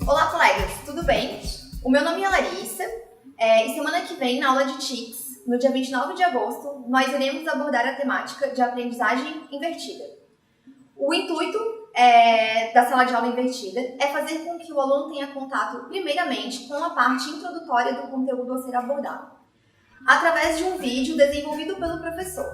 Olá, colegas, tudo bem? O meu nome é Larissa e semana que vem, na aula de TICS, no dia 29 de agosto, nós iremos abordar a temática de aprendizagem invertida. O intuito da sala de aula invertida é fazer com que o aluno tenha contato, primeiramente, com a parte introdutória do conteúdo a ser abordado, através de um vídeo desenvolvido pelo professor.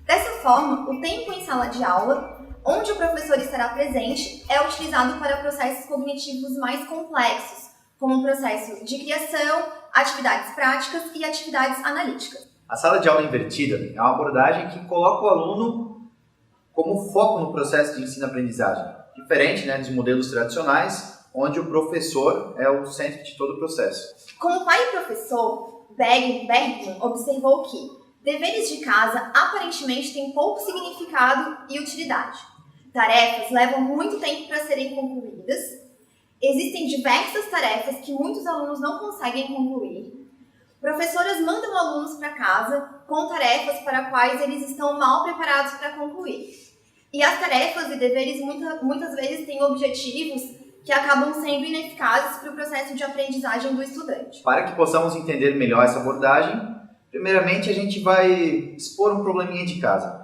Dessa forma, o tempo em sala de aula, onde o professor estará presente, é utilizado para processos cognitivos mais complexos, como o processo de criação, atividades práticas e atividades analíticas. A sala de aula invertida é uma abordagem que coloca o aluno como foco no processo de ensino-aprendizagem, diferente dos modelos tradicionais, onde o professor é o centro de todo o processo. Como pai e professor, Bergman observou que deveres de casa aparentemente têm pouco significado e utilidade. Tarefas levam muito tempo para serem concluídas. Existem diversas tarefas que muitos alunos não conseguem concluir. Professoras mandam alunos para casa com tarefas para quais eles estão mal preparados para concluir. E as tarefas e deveres muitas vezes têm objetivos que acabam sendo ineficazes para o processo de aprendizagem do estudante. Para que possamos entender melhor essa abordagem, primeiramente a gente vai expor um probleminha de casa.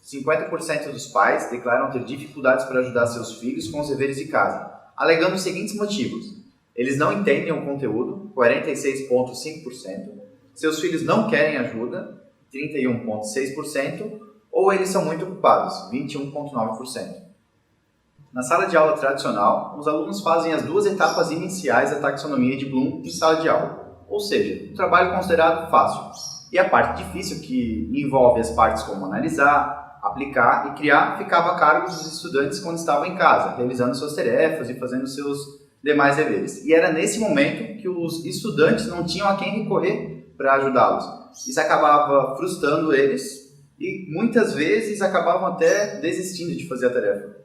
50% dos pais declaram ter dificuldades para ajudar seus filhos com os deveres de casa, alegando os seguintes motivos. Eles não entendem o conteúdo, 46,5%. Seus filhos não querem ajuda, 31,6%. Ou eles são muito ocupados, 21,9%. Na sala de aula tradicional, os alunos fazem as duas etapas iniciais da taxonomia de Bloom em sala de aula. Ou seja, um trabalho considerado fácil. E a parte difícil, que envolve as partes como analisar, aplicar e criar, ficava a cargo dos estudantes quando estavam em casa, realizando suas tarefas e fazendo seus demais deveres. E era nesse momento que os estudantes não tinham a quem recorrer para ajudá-los. Isso acabava frustrando eles e muitas vezes acabavam até desistindo de fazer a tarefa.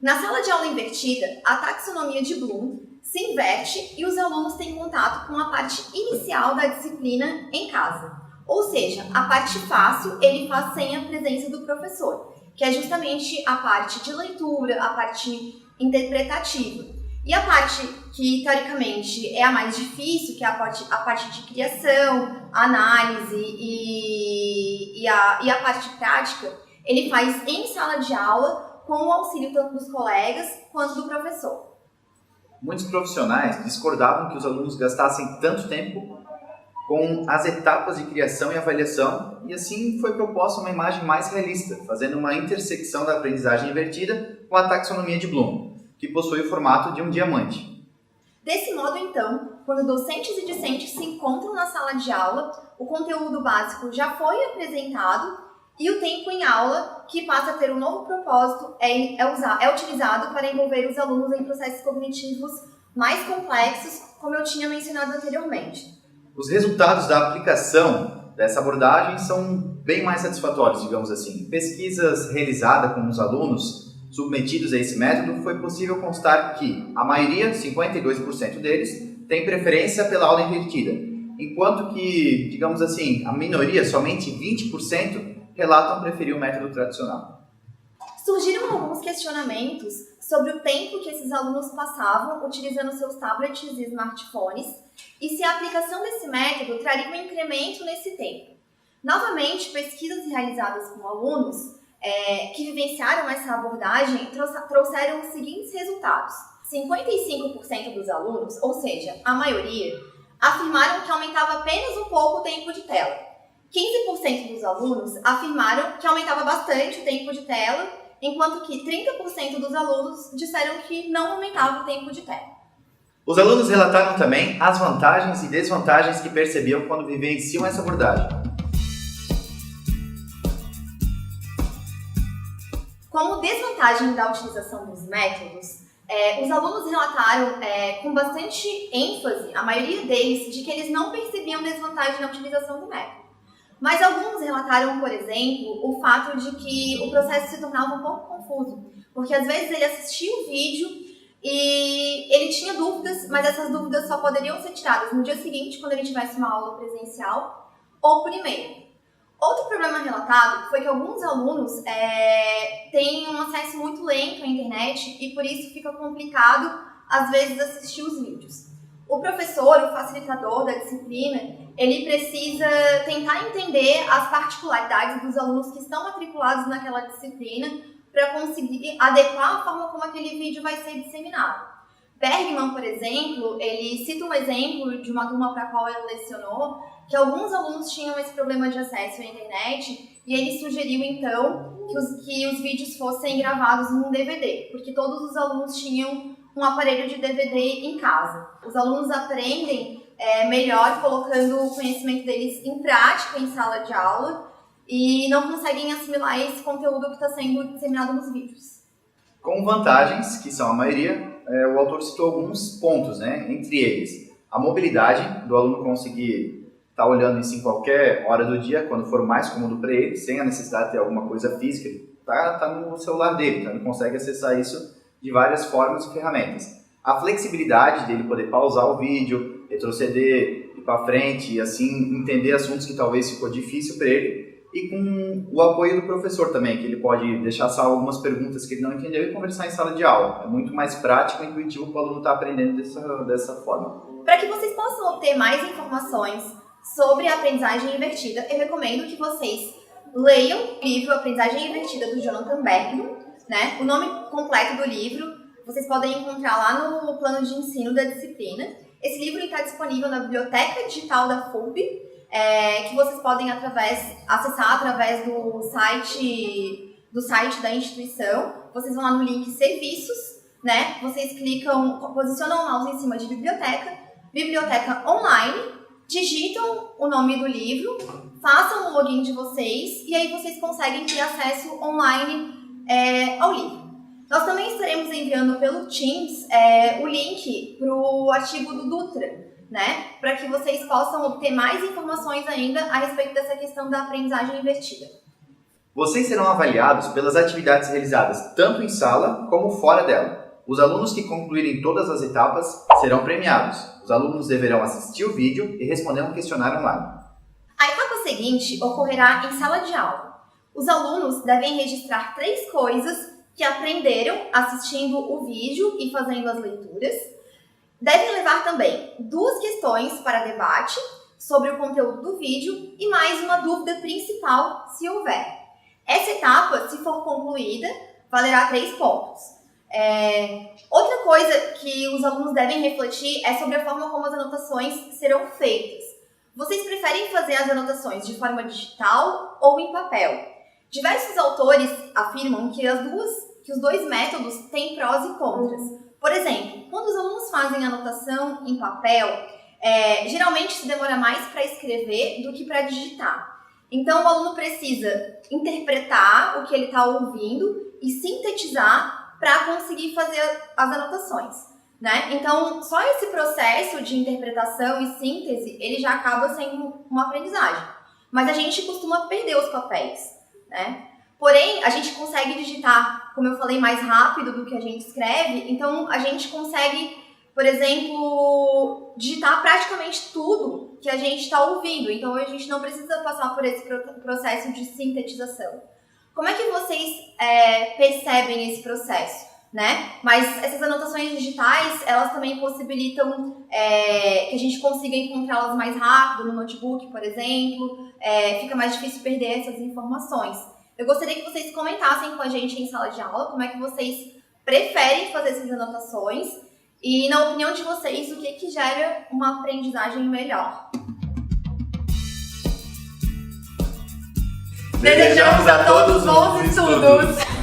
Na sala de aula invertida, a taxonomia de Bloom se inverte e os alunos têm contato com a parte inicial da disciplina em casa. Ou seja, a parte fácil ele faz sem a presença do professor, que é justamente a parte de leitura, a parte interpretativa. E a parte que, teoricamente, é a mais difícil, que é a parte de criação, análise e a parte prática, ele faz em sala de aula com o auxílio tanto dos colegas quanto do professor. Muitos profissionais discordavam que os alunos gastassem tanto tempo com as etapas de criação e avaliação, e assim foi proposta uma imagem mais realista, fazendo uma intersecção da aprendizagem invertida com a taxonomia de Bloom, que possui o formato de um diamante. Desse modo, então, quando docentes e discentes se encontram na sala de aula, o conteúdo básico já foi apresentado e o tempo em aula, que passa a ter um novo propósito, é utilizado para envolver os alunos em processos cognitivos mais complexos, como eu tinha mencionado anteriormente. Os resultados da aplicação dessa abordagem são bem mais satisfatórios, digamos assim. Pesquisas realizadas com os alunos submetidos a esse método, foi possível constatar que a maioria, 52% deles, tem preferência pela aula invertida, enquanto que, digamos assim, a minoria, somente 20%, relatam preferir o método tradicional. Surgiram alguns questionamentos sobre o tempo que esses alunos passavam utilizando seus tablets e smartphones e se a aplicação desse método traria um incremento nesse tempo. Novamente, pesquisas realizadas com alunos que vivenciaram essa abordagem trouxeram os seguintes resultados. 55% dos alunos, ou seja, a maioria, afirmaram que aumentava apenas um pouco o tempo de tela. 15% dos alunos afirmaram que aumentava bastante o tempo de tela, enquanto que 30% dos alunos disseram que não aumentava o tempo de tela. Os alunos relataram também as vantagens e desvantagens que percebiam quando vivenciam essa abordagem. Como desvantagem da utilização dos métodos, os alunos relataram com bastante ênfase, a maioria deles, de que eles não percebiam desvantagem na utilização do método. Mas alguns relataram, por exemplo, o fato de que o processo se tornava um pouco confuso, porque às vezes ele assistia o vídeo e ele tinha dúvidas, mas essas dúvidas só poderiam ser tiradas no dia seguinte, quando ele tivesse uma aula presencial, ou por e-mail. Outro problema relatado foi que alguns alunos têm um acesso muito lento à internet e por isso fica complicado às vezes, assistir os vídeos. O professor, o facilitador da disciplina, ele precisa tentar entender as particularidades dos alunos que estão matriculados naquela disciplina para conseguir adequar a forma como aquele vídeo vai ser disseminado. Bergman, por exemplo, ele cita um exemplo de uma turma para a qual ele lecionou, que alguns alunos tinham esse problema de acesso à internet e ele sugeriu, então, que os vídeos fossem gravados num DVD, porque todos os alunos tinham um aparelho de DVD em casa. Os alunos aprendem melhor colocando o conhecimento deles em prática em sala de aula e não conseguem assimilar esse conteúdo que está sendo disseminado nos vídeos. Com vantagens, que são a maioria, o autor citou alguns pontos, né? Entre eles, a mobilidade do aluno conseguir estar olhando isso em qualquer hora do dia, quando for mais cômodo para ele, sem a necessidade de ter alguma coisa física, ele está no celular dele, então ele consegue acessar isso de várias formas e ferramentas. A flexibilidade dele poder pausar o vídeo, retroceder, ir para frente e assim entender assuntos que talvez ficou difícil para ele. E com o apoio do professor também, que ele pode deixar salvo algumas perguntas que ele não entendeu e conversar em sala de aula. É muito mais prático e intuitivo para o aluno estar aprendendo dessa forma. Para que vocês possam obter mais informações sobre a aprendizagem invertida, eu recomendo que vocês leiam o livro Aprendizagem Invertida, do Jonathan Bergman, né? O nome completo do livro vocês podem encontrar lá no plano de ensino da disciplina. Esse livro está disponível na biblioteca digital da FUB, que vocês podem acessar através do site da instituição. Vocês vão lá no link Serviços, né? Vocês posicionam o mouse em cima de Biblioteca Online, digitam o nome do livro, façam o login de vocês e aí vocês conseguem ter acesso online ao livro. Nós também estaremos enviando pelo Teams o link para o artigo do Dutra, né? Para que vocês possam obter mais informações ainda a respeito dessa questão da aprendizagem invertida. Vocês serão avaliados pelas atividades realizadas tanto em sala como fora dela. Os alunos que concluírem todas as etapas serão premiados. Os alunos deverão assistir o vídeo e responder um questionário online. A etapa seguinte ocorrerá em sala de aula. Os alunos devem registrar 3 coisas que aprenderam assistindo o vídeo e fazendo as leituras. Devem levar também 2 questões para debate sobre o conteúdo do vídeo e mais uma dúvida principal, se houver. Essa etapa, se for concluída, valerá 3 pontos. Outra coisa que os alunos devem refletir é sobre a forma como as anotações serão feitas. Vocês preferem fazer as anotações de forma digital ou em papel? Diversos autores afirmam que os 2 métodos têm prós e contras. Por exemplo, quando os alunos fazem anotação em papel, geralmente se demora mais para escrever do que para digitar. Então, o aluno precisa interpretar o que ele está ouvindo e sintetizar para conseguir fazer as anotações, né? Então, só esse processo de interpretação e síntese, ele já acaba sendo uma aprendizagem. Mas a gente costuma perder os papéis, né? Porém, a gente consegue digitar, como eu falei, mais rápido do que a gente escreve. Então, a gente consegue, por exemplo, digitar praticamente tudo que a gente está ouvindo. Então, a gente não precisa passar por esse processo de sintetização. Como é que vocês percebem esse processo, né? Mas essas anotações digitais, elas também possibilitam que a gente consiga encontrá-las mais rápido no notebook, por exemplo. Fica mais difícil perder essas informações. Eu gostaria que vocês comentassem com a gente em sala de aula como é que vocês preferem fazer essas anotações e, na opinião de vocês, o que gera uma aprendizagem melhor. Desejamos a todos bons estudos!